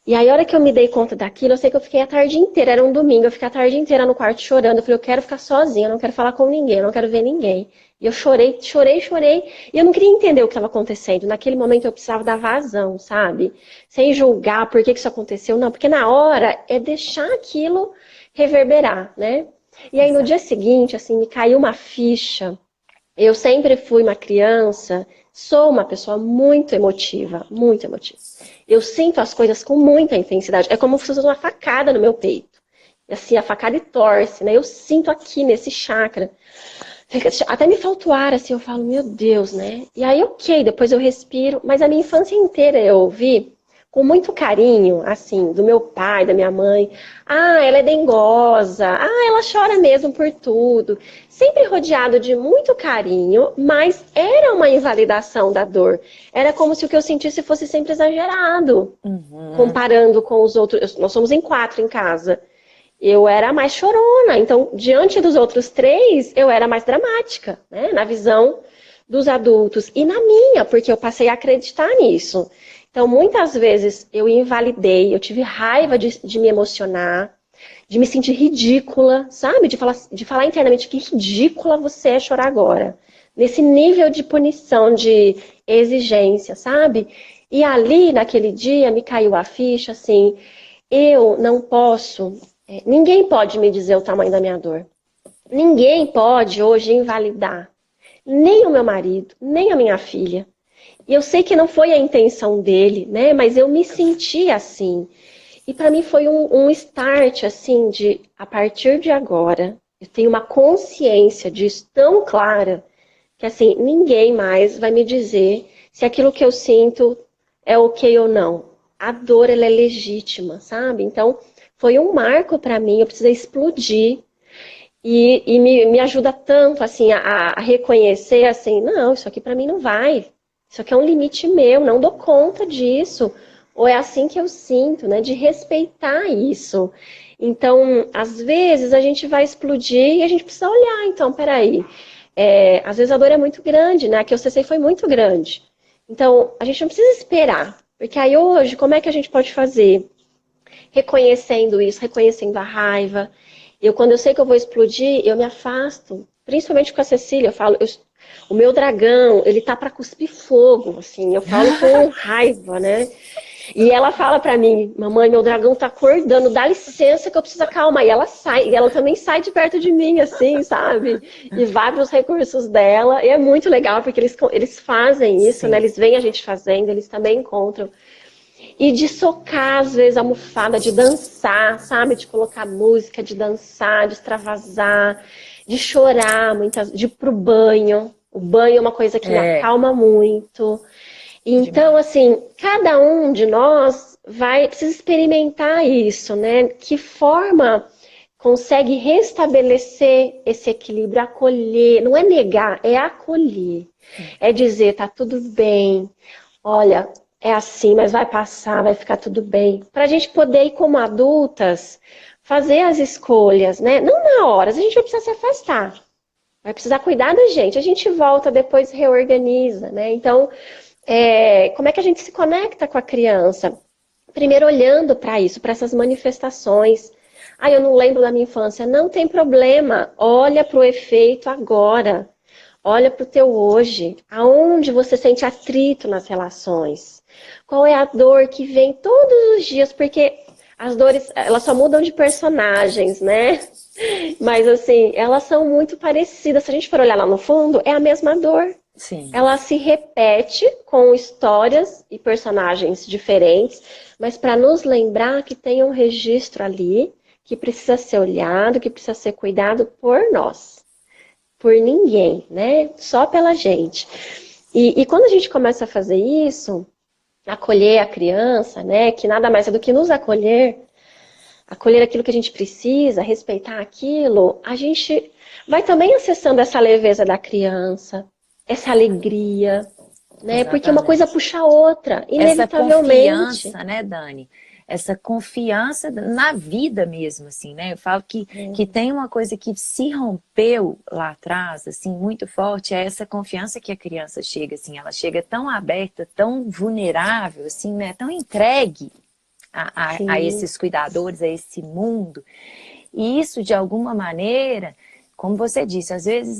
E aí, a hora que eu me dei conta daquilo, eu sei que eu fiquei a tarde inteira, era um domingo, eu fiquei a tarde inteira no quarto chorando. Eu falei, eu quero ficar sozinha, eu não quero falar com ninguém, eu não quero ver ninguém. E eu chorei, chorei, chorei. E eu não queria entender o que estava acontecendo. Naquele momento eu precisava dar vazão, sabe? Sem julgar por que isso aconteceu. Não, porque na hora é deixar aquilo reverberar, né? E aí no dia seguinte, assim, me caiu uma ficha Eu sempre fui uma criança, sou uma pessoa muito emotiva, muito emotiva. Eu sinto as coisas com muita intensidade. É como se fosse uma facada no meu peito. Assim, a facada e torce, né? Eu sinto aqui nesse chakra. Até me falta o ar, assim, eu falo, meu Deus, né? E aí, ok, depois eu respiro. Mas a minha infância inteira eu ouvi com muito carinho, assim, do meu pai, da minha mãe. Ah, ela é dengosa. Ah, ela chora mesmo por tudo. Sempre rodeado de muito carinho, mas era uma invalidação da dor. Era como se o que eu sentisse fosse sempre exagerado, Uhum. comparando com os outros. Nós somos em 4 em casa. Eu era mais chorona, então, diante dos outros 3, eu era mais dramática, né? Na visão dos adultos e na minha, porque eu passei a acreditar nisso. Então, muitas vezes eu invalidei, eu tive raiva de me emocionar, de me sentir ridícula, sabe? De falar internamente que ridícula você é chorar agora. Nesse nível de punição, de exigência, sabe? E ali, naquele dia, me caiu a ficha, assim, eu não posso, ninguém pode me dizer o tamanho da minha dor. Ninguém pode hoje invalidar, nem o meu marido, nem a minha filha. E eu sei que não foi a intenção dele, né? Mas eu me senti assim. E para mim foi um start, assim, de a partir de agora, eu tenho uma consciência disso tão clara, que assim, ninguém mais vai me dizer se aquilo que eu sinto é ok ou não. A dor, ela é legítima, sabe? Então, foi um marco para mim, eu precisei explodir. E me ajuda tanto, assim, a reconhecer, assim, não, isso aqui para mim não vai. Isso aqui é um limite meu, não dou conta disso. Ou é assim que eu sinto, né? De respeitar isso. Então, às vezes a gente vai explodir e a gente precisa olhar, então, peraí. Às vezes a dor é muito grande, né? A que eu cessei foi muito grande. Então, a gente não precisa esperar. Porque aí hoje, como é que a gente pode fazer? Reconhecendo isso, reconhecendo a raiva. Quando eu sei que eu vou explodir, eu me afasto. Principalmente com a Cecília, eu falo, o meu dragão, ele tá para cuspir fogo, assim, eu falo com raiva, né? E ela fala para mim, mamãe, meu dragão tá acordando, dá licença que eu preciso acalmar. E ela sai, e ela também sai de perto de mim, assim, sabe? E vai para os recursos dela. E é muito legal, porque eles fazem isso, né? Sim. Eles veem a gente fazendo, eles também encontram. E de socar, às vezes, a almofada, de dançar, sabe? De colocar música, de dançar, de extravasar, de chorar, de ir pro banho. O banho é uma coisa que me É, acalma muito. Então, demais. assim, cada um de nós precisa experimentar isso, né? Que forma consegue restabelecer esse equilíbrio, acolher, não é negar, é acolher. É dizer, tá tudo bem, olha, é assim, mas vai passar, vai ficar tudo bem. Para a gente poder ir como adultas, fazer as escolhas, né? Não na hora, a gente vai precisar se afastar. Vai precisar cuidar da gente. A gente volta, depois reorganiza, né? Então, como é que a gente se conecta com a criança? Primeiro olhando para isso, para essas manifestações. Ah, eu não lembro da minha infância. Não tem problema. Olha para o efeito agora. Olha para o teu hoje. Aonde você sente atrito nas relações? Qual é a dor que vem todos os dias? Porque as dores, elas só mudam de personagens, né? Mas assim, elas são muito parecidas. Se a gente for olhar lá no fundo, é a mesma dor. Sim. Ela se repete com histórias e personagens diferentes, mas para nos lembrar que tem um registro ali que precisa ser olhado, que precisa ser cuidado por nós, por ninguém, né? Só pela gente. E quando a gente começa a fazer isso, acolher a criança, né? Que nada mais é do que nos acolher aquilo que a gente precisa, respeitar aquilo, a gente vai também acessando essa leveza da criança, essa alegria, né? Porque uma coisa Exatamente. puxa a outra, Essa inevitavelmente. confiança, né, Dani? Essa confiança na vida mesmo, assim, né? Eu falo que tem uma coisa que se rompeu lá atrás, assim, muito forte, é essa confiança que a criança chega, assim, ela chega tão aberta, tão vulnerável, assim, né? Tão entregue a Sim, esses cuidadores, a esse mundo. E isso, de alguma maneira, como você disse, às vezes,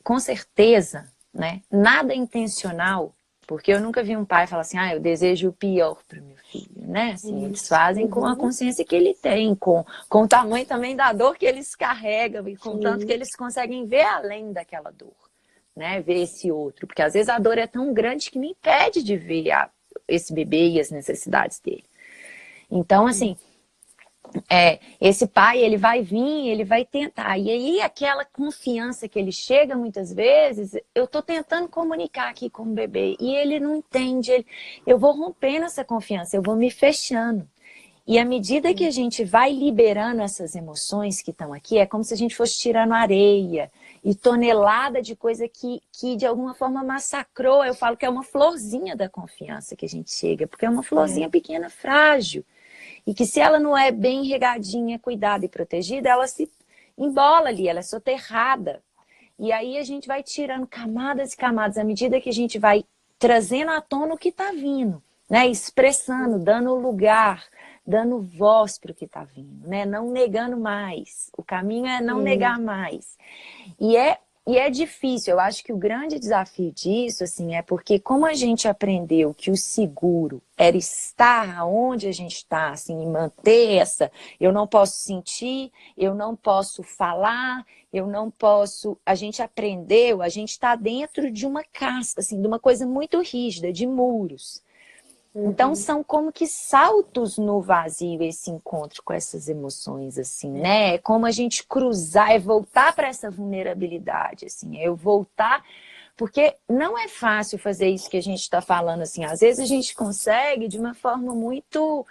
com certeza, né? Nada intencional, porque eu nunca vi um pai falar assim, eu desejo o pior para o meu filho, né? Assim, eles isso. fazem com a Uhum, consciência que ele tem, com o tamanho também da dor que eles carregam e com tanto que sim, eles conseguem ver além daquela dor, né? Ver esse outro. Porque às vezes a dor é tão grande que me impede de ver esse bebê e as necessidades dele. Então, assim, esse pai, ele vai vir, ele vai tentar. E aí, aquela confiança que ele chega muitas vezes, eu tô tentando comunicar aqui com o bebê e ele não entende. Eu vou rompendo essa confiança, eu vou me fechando. E à medida que a gente vai liberando essas emoções que estão aqui, é como se a gente fosse tirando areia e tonelada de coisa que de alguma forma massacrou. Eu falo que é uma florzinha da confiança que a gente chega, porque é uma florzinha pequena, frágil. E que se ela não é bem regadinha, cuidada e protegida, ela se embola ali, ela é soterrada. E aí a gente vai tirando camadas e camadas à medida que a gente vai trazendo à tona o que está vindo, né? Expressando, dando lugar, dando voz para o que está vindo, né? Não negando mais. O caminho é não negar mais. E é difícil, eu acho que o grande desafio disso, assim, é porque como a gente aprendeu que o seguro era estar onde a gente está, assim, e manter eu não posso sentir, eu não posso falar, eu não posso, a gente aprendeu, a gente está dentro de uma casca, assim, de uma coisa muito rígida, de muros. Então são como que saltos no vazio esse encontro com essas emoções, assim, né? É como a gente cruzar, é voltar para essa vulnerabilidade, assim, é eu voltar, porque não é fácil fazer isso que a gente está falando, assim, às vezes a gente consegue de uma forma muito,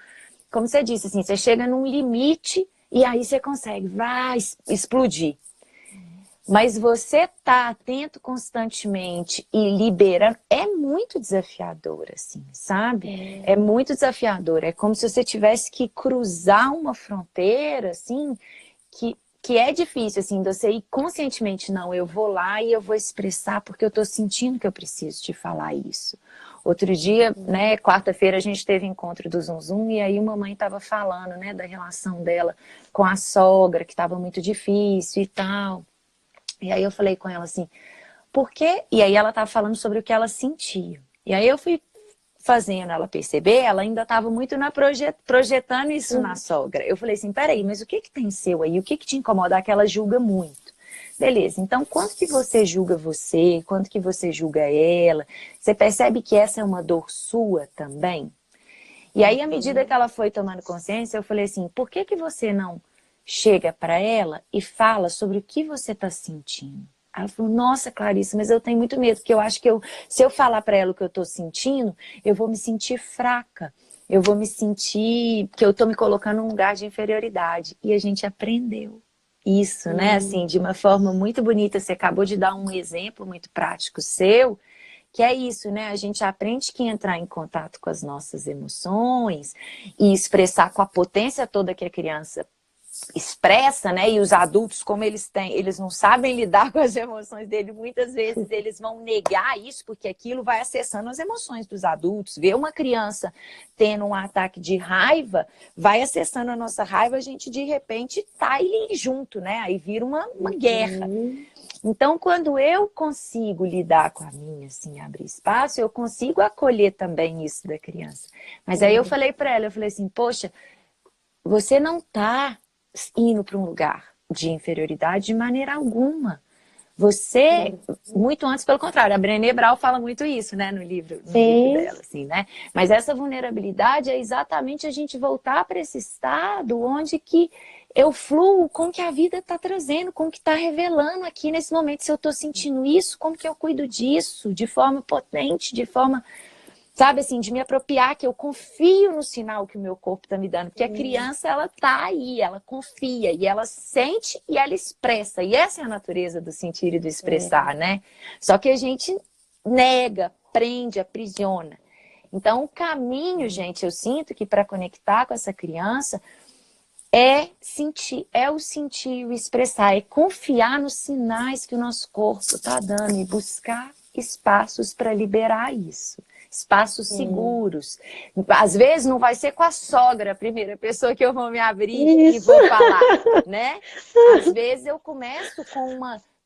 como você disse, assim, você chega num limite e aí você consegue, vai explodir. Mas você tá atento constantemente e liberando é muito desafiador, assim, sabe? É muito desafiador. É como se você tivesse que cruzar uma fronteira, assim, que é difícil, assim, de você ir conscientemente, não, eu vou lá e eu vou expressar porque eu tô sentindo que eu preciso te falar isso. Outro dia, né, quarta-feira a gente teve encontro do Zum Zum e aí uma mãe tava falando, né, da relação dela com a sogra, que tava muito difícil e tal. E aí eu falei com ela assim, por quê? E aí ela estava falando sobre o que ela sentia. E aí eu fui fazendo ela perceber, ela ainda estava muito projetando isso na sogra. Eu falei assim, peraí, mas o que tem seu aí? O que te incomoda? Que ela julga muito. Beleza, então quanto que você julga você? Quanto que você julga ela? Você percebe que essa é uma dor sua também? E aí, à medida que ela foi tomando consciência, eu falei assim, por que você não chega para ela e fala sobre o que você está sentindo? Ela falou, nossa, Clarice, mas eu tenho muito medo, porque eu acho que se eu falar para ela o que eu estou sentindo, eu vou me sentir fraca. Eu vou me sentir que eu estou me colocando num lugar de inferioridade. E a gente aprendeu isso, né? Assim, de uma forma muito bonita. Você acabou de dar um exemplo muito prático seu, que é isso, né? A gente aprende que entrar em contato com as nossas emoções e expressar com a potência toda que a criança expressa, né? E os adultos, como eles não sabem lidar com as emoções dele, muitas vezes eles vão negar isso, porque aquilo vai acessando as emoções dos adultos. Ver uma criança tendo um ataque de raiva, vai acessando a nossa raiva, a gente de repente tá ali junto, né? Aí vira uma guerra. Então, quando eu consigo lidar com a minha, assim, abrir espaço, eu consigo acolher também isso da criança. Mas aí eu falei para ela, eu falei assim, poxa, você não tá indo para um lugar de inferioridade de maneira alguma. Você, muito antes, pelo contrário, a Brené Brown fala muito isso, né, no livro dela, assim, né? Mas essa vulnerabilidade é exatamente a gente voltar para esse estado onde que eu fluo com o que a vida está trazendo, com o que está revelando aqui nesse momento. Se eu estou sentindo isso, como que eu cuido disso? De forma potente, de forma, sabe assim, de me apropriar, que eu confio no sinal que o meu corpo está me dando. Porque a criança, ela tá aí, ela confia, e ela sente e ela expressa. E essa é a natureza do sentir e do expressar, né? Só que a gente nega, prende, aprisiona. Então, o caminho, gente, eu sinto que para conectar com essa criança é sentir, é o sentir, o expressar, é confiar nos sinais que o nosso corpo está dando e buscar espaços para liberar isso. Espaços seguros. Às vezes não vai ser com a sogra a primeira pessoa que eu vou me abrir e vou falar, né? Às vezes eu começo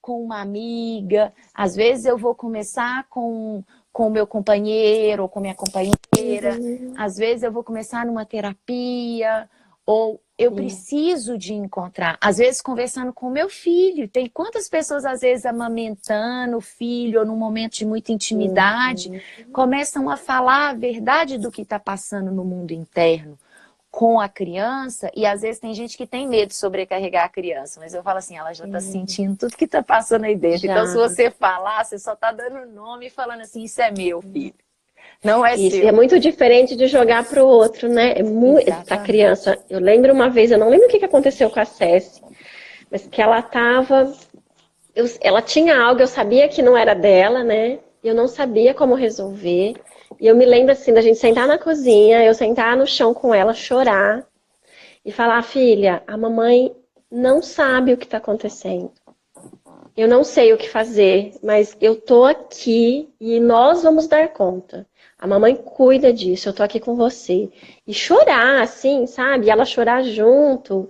com uma amiga, às vezes eu vou começar com o meu companheiro ou com minha companheira, às vezes eu vou começar numa terapia, Ou eu preciso de encontrar, às vezes conversando com o meu filho. Tem quantas pessoas, às vezes, amamentando o filho, ou num momento de muita intimidade, começam a falar a verdade do que está passando no mundo interno com a criança, e às vezes tem gente que tem medo de sobrecarregar a criança, mas eu falo assim, ela já está sentindo tudo que está passando aí dentro. Já. Então, se você falar, você só está dando nome e falando assim, isso é meu, filho. Não é Isso, e seu. é muito diferente de jogar para o outro, né? É muito para criança. Eu lembro uma vez, eu não lembro o que aconteceu com a Ceci, mas que ela tava, ela tinha algo, eu sabia que não era dela, né? E eu não sabia como resolver. E eu me lembro assim da gente sentar na cozinha, eu sentar no chão com ela, chorar e falar, filha, a mamãe não sabe o que está acontecendo. Eu não sei o que fazer, mas eu tô aqui e nós vamos dar conta. A mamãe cuida disso, eu tô aqui com você. E chorar, assim, sabe? E ela chorar junto.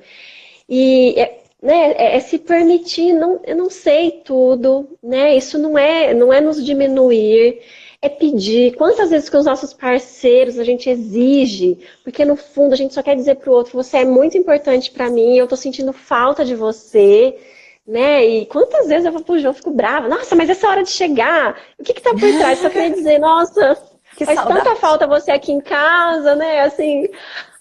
E né, se permitir, não, eu não sei tudo, né? Isso não é nos diminuir, é pedir. Quantas vezes que os nossos parceiros a gente exige, porque no fundo a gente só quer dizer pro outro, você é muito importante para mim, eu tô sentindo falta de você. Né? E quantas vezes eu vou pro João, fico brava. Nossa, mas essa hora de chegar, o que tá por trás? Só queria dizer, nossa, Que faz saudade. tanta falta você aqui em casa, né? Assim,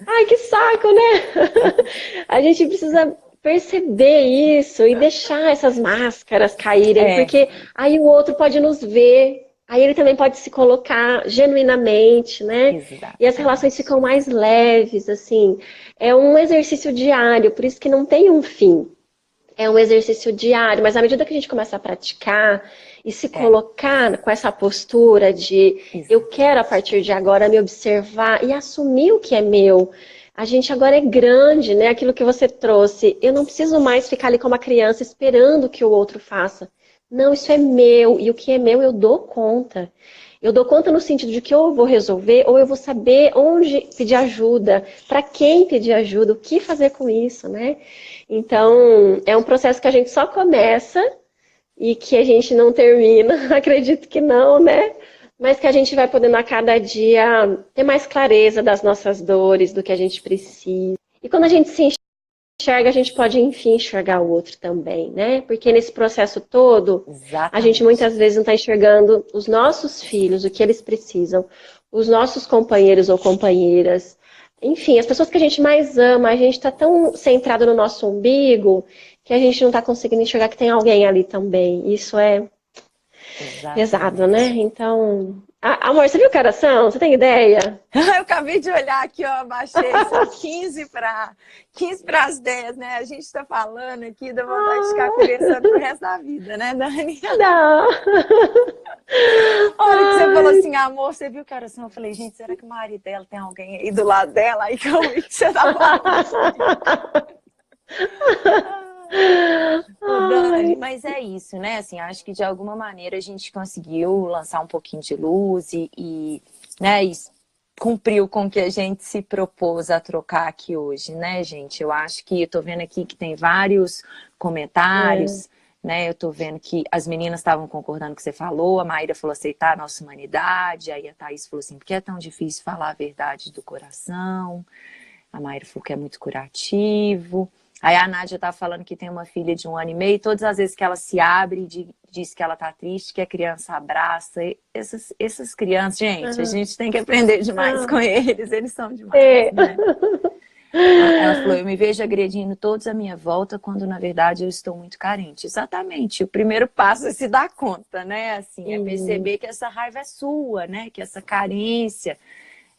ai, que saco, né? A gente precisa perceber isso e deixar essas máscaras caírem, porque aí o outro pode nos ver, aí ele também pode se colocar genuinamente, né? Exato. E as relações ficam mais leves, assim. É um exercício diário, por isso que não tem um fim. É um exercício diário, mas à medida que a gente começa a praticar e se colocar com essa postura de eu quero a partir de agora me observar e assumir o que é meu, a gente agora é grande, né? Aquilo que você trouxe. Eu não preciso mais ficar ali como uma criança esperando que o outro faça. Não, isso é meu e o que é meu eu dou conta. Eu dou conta no sentido de que ou eu vou resolver ou eu vou saber onde pedir ajuda, para quem pedir ajuda, o que fazer com isso, né? Então, é um processo que a gente só começa e que a gente não termina, acredito que não, né? Mas que a gente vai podendo a cada dia ter mais clareza das nossas dores, do que a gente precisa. E quando a gente se enxerga, a gente pode, enfim, enxergar o outro também, né? Porque nesse processo todo, a gente muitas vezes não está enxergando os nossos filhos, o que eles precisam, os nossos companheiros ou companheiras, enfim, as pessoas que a gente mais ama, a gente está tão centrado no nosso umbigo que a gente não está conseguindo enxergar que tem alguém ali também. Isso é pesado, né? Então, amor, você viu que horas são? Você tem ideia? Eu acabei de olhar aqui, ó, abaixei, são 15 para as 10, né? A gente está falando aqui, dá vontade de ficar conversando pro resto da vida, né, Dani? Não. A hora que você falou assim, amor, você viu que horas são? Eu falei, gente, será que o marido dela tem alguém aí do lado dela? Aí que eu vi que você tá falando. Dani, mas é isso, né? Assim, acho que de alguma maneira a gente conseguiu lançar um pouquinho de luz né, e cumpriu com o que a gente se propôs a trocar aqui hoje, né, gente? Eu acho que eu tô vendo aqui que tem vários comentários, né? Eu tô vendo que as meninas estavam concordando com o que você falou, a Maíra falou aceitar a nossa humanidade, aí a Thaís falou assim, por que é tão difícil falar a verdade do coração? A Maíra falou que é muito curativo. Aí a Nádia tá falando que tem uma filha de 1 ano e meio, e todas as vezes que ela se abre e diz que ela tá triste, que a criança abraça. E essas crianças, gente, a gente tem que aprender demais com eles são demais, né? Ela falou, eu me vejo agredindo todos à minha volta, quando na verdade eu estou muito carente. Exatamente, o primeiro passo é se dar conta, né? Assim, é perceber que essa raiva é sua, né? Que essa carência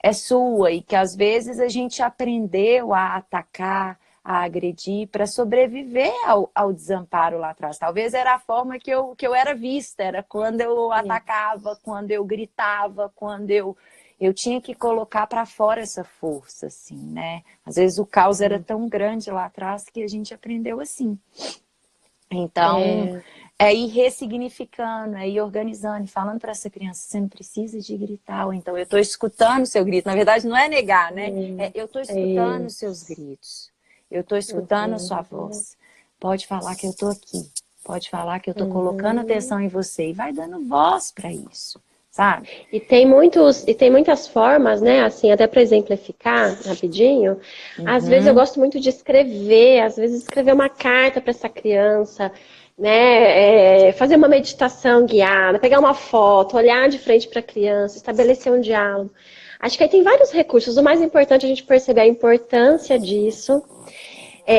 é sua e que às vezes a gente aprendeu a atacar, a agredir para sobreviver ao desamparo lá atrás. Talvez era a forma que eu era vista, era quando eu atacava, quando eu gritava, quando eu tinha que colocar para fora essa força, assim, né? Às vezes o caos era tão grande lá atrás que a gente aprendeu assim. Então, é ir ressignificando, é ir organizando, e falando para essa criança, você não precisa de gritar, ou então eu estou escutando o seu grito. Na verdade, não é negar, né? Eu estou escutando os seus gritos. Eu estou escutando a sua voz. Pode falar que eu estou aqui. Pode falar que eu estou colocando atenção em você. E vai dando voz para isso. sabe? E tem muitas formas, né? Assim, até para exemplificar rapidinho, às vezes eu Uhum. gosto muito de escrever, às vezes escrever uma carta para essa criança, né? Fazer uma meditação guiada, pegar uma foto, olhar de frente para a criança, estabelecer um diálogo. Acho que aí tem vários recursos. O mais importante é a gente perceber a importância disso.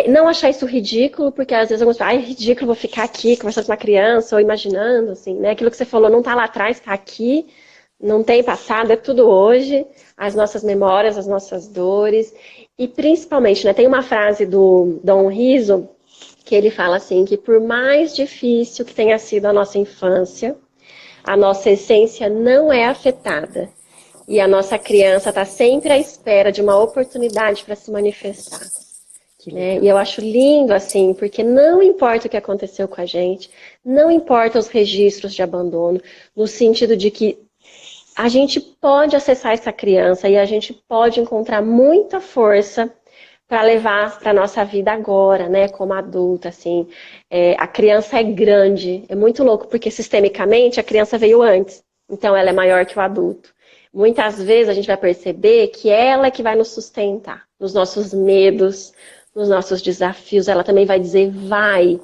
Não achar isso ridículo, porque às vezes alguns falam, é ridículo, vou ficar aqui conversando com uma criança, ou imaginando, assim, né? Aquilo que você falou não está lá atrás, está aqui, não tem passado, é tudo hoje, as nossas memórias, as nossas dores. E principalmente, né, tem uma frase do Dom Riso, que ele fala assim, que por mais difícil que tenha sido a nossa infância, a nossa essência não é afetada. E a nossa criança está sempre à espera de uma oportunidade para se manifestar. Que Né? legal. E eu acho lindo assim, porque não importa o que aconteceu com a gente, não importa os registros de abandono, no sentido de que a gente pode acessar essa criança e a gente pode encontrar muita força para levar para a nossa vida agora, né, como adulta, assim. A criança é grande, é muito louco, porque sistemicamente a criança veio antes, então ela é maior que o adulto. Muitas vezes a gente vai perceber que ela é que vai nos sustentar, nos nossos medos, nos nossos desafios. Ela também vai dizer, vai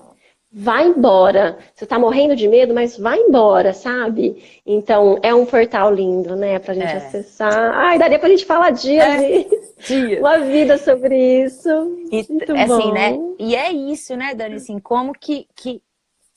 embora. Você tá morrendo de medo, mas vai embora, sabe? Então, é um portal lindo, né, pra gente É. acessar. Ai, daria pra gente falar dias É, e tia. uma vida sobre isso. E Muito assim, né? bom. E é isso, né, Dani? Assim, como que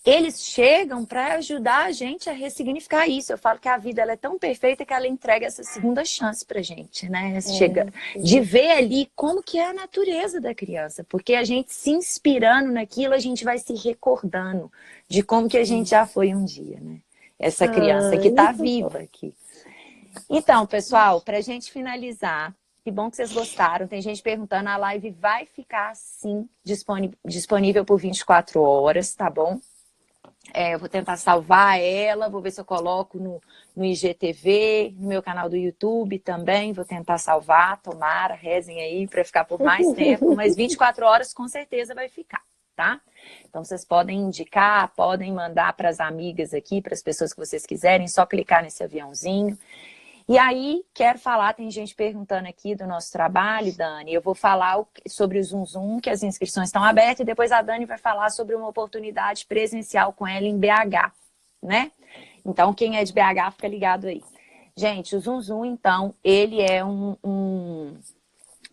eles chegam para ajudar a gente a ressignificar isso. Eu falo que a vida ela é tão perfeita que ela entrega essa segunda chance pra gente, né? Chega de Sim. ver ali como que é a natureza da criança, porque a gente se inspirando naquilo, a gente vai se recordando de como que a gente já foi um dia, né? Essa criança que Ai, está muito bom. viva aqui. Então, pessoal, para a gente finalizar, que bom que vocês gostaram. Tem gente perguntando, a live vai ficar sim disponível por 24 horas, tá bom? Eu vou tentar salvar ela, vou ver se eu coloco no IGTV, no meu canal do YouTube também, vou tentar salvar, tomara, rezem aí para ficar por mais tempo, mas 24 horas com certeza vai ficar, tá? Então vocês podem indicar, podem mandar para as amigas aqui, para as pessoas que vocês quiserem, só clicar nesse aviãozinho. E aí, quero falar, tem gente perguntando aqui do nosso trabalho, Dani, eu vou falar sobre o Zoom Zoom, que as inscrições estão abertas, e depois a Dani vai falar sobre uma oportunidade presencial com ela em BH, né? Então, quem é de BH, fica ligado aí. Gente, o Zoom Zoom, então, ele é um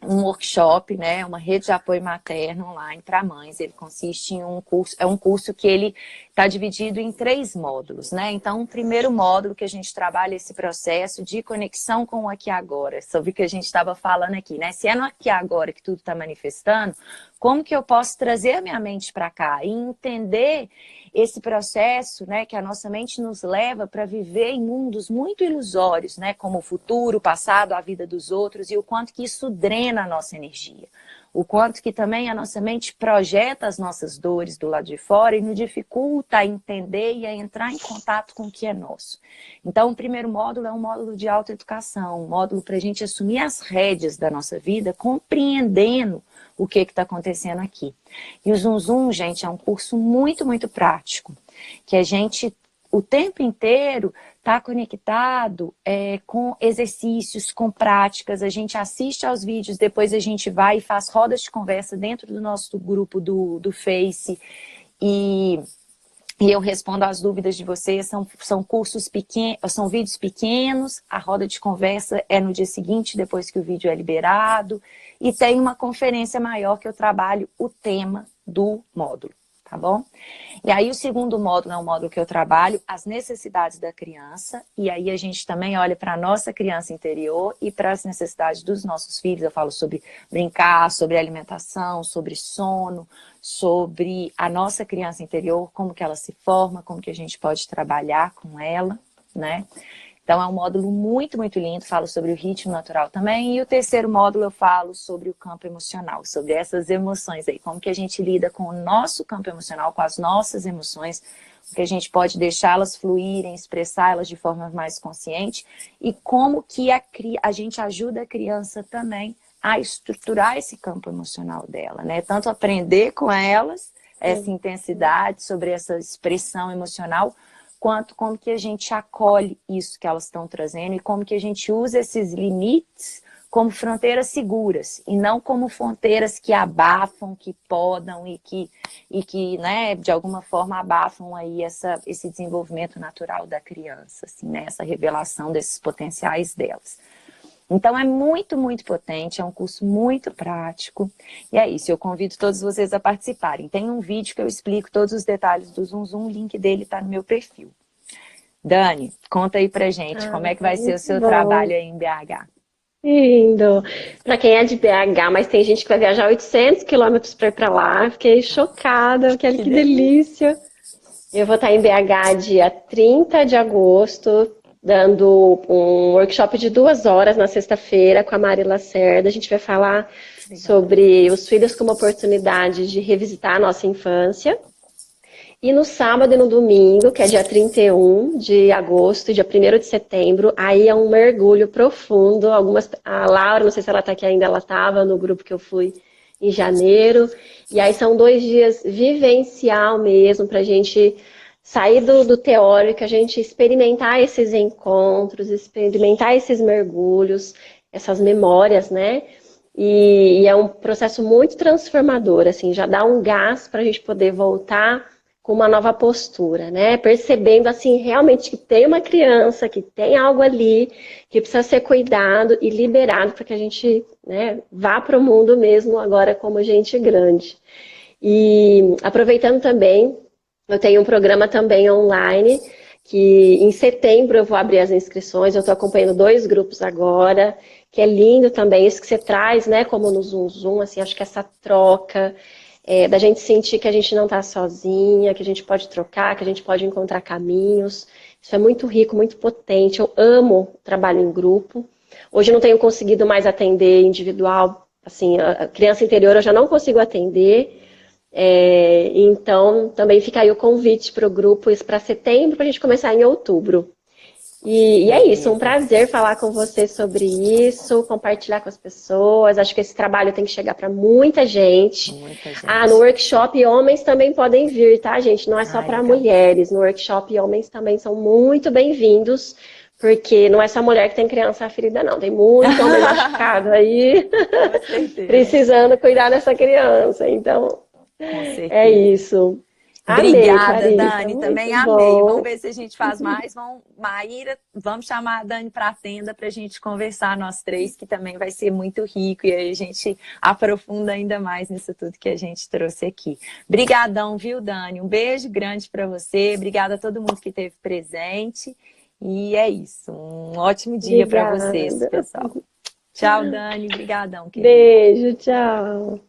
workshop, né, uma rede de apoio materno online para mães. Ele consiste em um curso, é um curso que ele está dividido em 3 módulos, né? Então, o primeiro módulo que a gente trabalha esse processo de conexão com o aqui e agora, sobre o que a gente estava falando aqui, né? Se é no aqui e agora que tudo está manifestando, como que eu posso trazer a minha mente para cá e entender esse processo, né, que a nossa mente nos leva para viver em mundos muito ilusórios, né, como o futuro, o passado, a vida dos outros, e o quanto que isso drena a nossa energia. O quanto que também a nossa mente projeta as nossas dores do lado de fora e nos dificulta a entender e a entrar em contato com o que é nosso. Então, o primeiro módulo é um módulo de autoeducação, um módulo para a gente assumir as rédeas da nossa vida, compreendendo o que está acontecendo aqui. E o Zoom Zoom, gente, é um curso muito, muito prático, que a gente, o tempo inteiro, está conectado com exercícios, com práticas, a gente assiste aos vídeos, depois a gente vai e faz rodas de conversa dentro do nosso grupo do Face, e eu respondo às dúvidas de vocês. São cursos pequenos, são vídeos pequenos, a roda de conversa é no dia seguinte, depois que o vídeo é liberado, e tem uma conferência maior que eu trabalho o tema do módulo, tá bom? E aí o segundo módulo é um módulo que eu trabalho as necessidades da criança, e aí a gente também olha para a nossa criança interior e para as necessidades dos nossos filhos. Eu falo sobre brincar, sobre alimentação, sobre sono, sobre a nossa criança interior, como que ela se forma, como que a gente pode trabalhar com ela, né? Então é um módulo muito, muito lindo, falo sobre o ritmo natural também. E o terceiro módulo eu falo sobre o campo emocional, sobre essas emoções aí, como que a gente lida com o nosso campo emocional, com as nossas emoções, que a gente pode deixá-las fluírem, expressá-las de forma mais consciente, e como que a gente ajuda a criança também a estruturar esse campo emocional dela, né? Tanto aprender com elas, essa intensidade sobre essa expressão emocional, quanto como que a gente acolhe isso que elas estão trazendo e como que a gente usa esses limites como fronteiras seguras e não como fronteiras que abafam, que podam e que né, de alguma forma abafam aí esse desenvolvimento natural da criança, assim, né, essa revelação desses potenciais delas. Então é muito, muito potente, é um curso muito prático. E é isso, eu convido todos vocês a participarem. Tem um vídeo que eu explico todos os detalhes do Zum Zum, o link dele está no meu perfil. Dani, conta aí pra gente, como é que vai ser o seu trabalho aí em BH? Lindo. Para quem é de BH, mas tem gente que vai viajar 800 quilômetros para ir para lá. Fiquei chocada, que delícia. Eu vou estar em BH dia 30 de agosto, dando um workshop de 2 horas na sexta-feira com a Mari Lacerda. A gente vai falar sobre os filhos como oportunidade de revisitar a nossa infância. E no sábado e no domingo, que é dia 31 de agosto e dia 1º de setembro, aí é um mergulho profundo. A Laura, não sei se ela está aqui ainda, ela estava no grupo que eu fui em janeiro. E aí são 2 dias vivencial mesmo, para a gente sair do teórico, a gente experimentar esses encontros, experimentar esses mergulhos, essas memórias, né? E é um processo muito transformador, assim, já dá um gás para a gente poder voltar com uma nova postura, né? Percebendo, assim, realmente que tem uma criança, que tem algo ali, que precisa ser cuidado e liberado para que a gente, né, vá para o mundo mesmo agora como gente grande. E aproveitando também, eu tenho um programa também online, que em setembro eu vou abrir as inscrições, eu estou acompanhando 2 grupos agora, que é lindo também, isso que você traz, né, como no Zum Zum, assim, acho que essa troca, da gente sentir que a gente não está sozinha, que a gente pode trocar, que a gente pode encontrar caminhos. Isso é muito rico, muito potente. Eu amo trabalho em grupo. Hoje eu não tenho conseguido mais atender individual, assim, a criança interior eu já não consigo atender. Então, também fica aí o convite para o grupo, isso para setembro, para a gente começar em outubro. E é isso, um prazer falar com você sobre isso, compartilhar com as pessoas. Acho que esse trabalho tem que chegar para muita gente. No workshop homens também podem vir, tá, gente? Não é só para mulheres. No workshop homens também são muito bem-vindos, porque não é só mulher que tem criança ferida, não. Tem muito homem machucado aí, precisando cuidar dessa criança. Então, é isso. Obrigada, amei, Dani, também amei. Vamos ver se a gente faz mais. Maíra, vamos chamar a Dani para a tenda para a gente conversar, nós 3, que também vai ser muito rico. E aí a gente aprofunda ainda mais nisso tudo que a gente trouxe aqui. Obrigadão, viu, Dani? Um beijo grande para você. Obrigada a todo mundo que esteve presente. E é isso. Um ótimo dia para vocês, pessoal. Tchau, Dani. Obrigadão, querida. Beijo, tchau.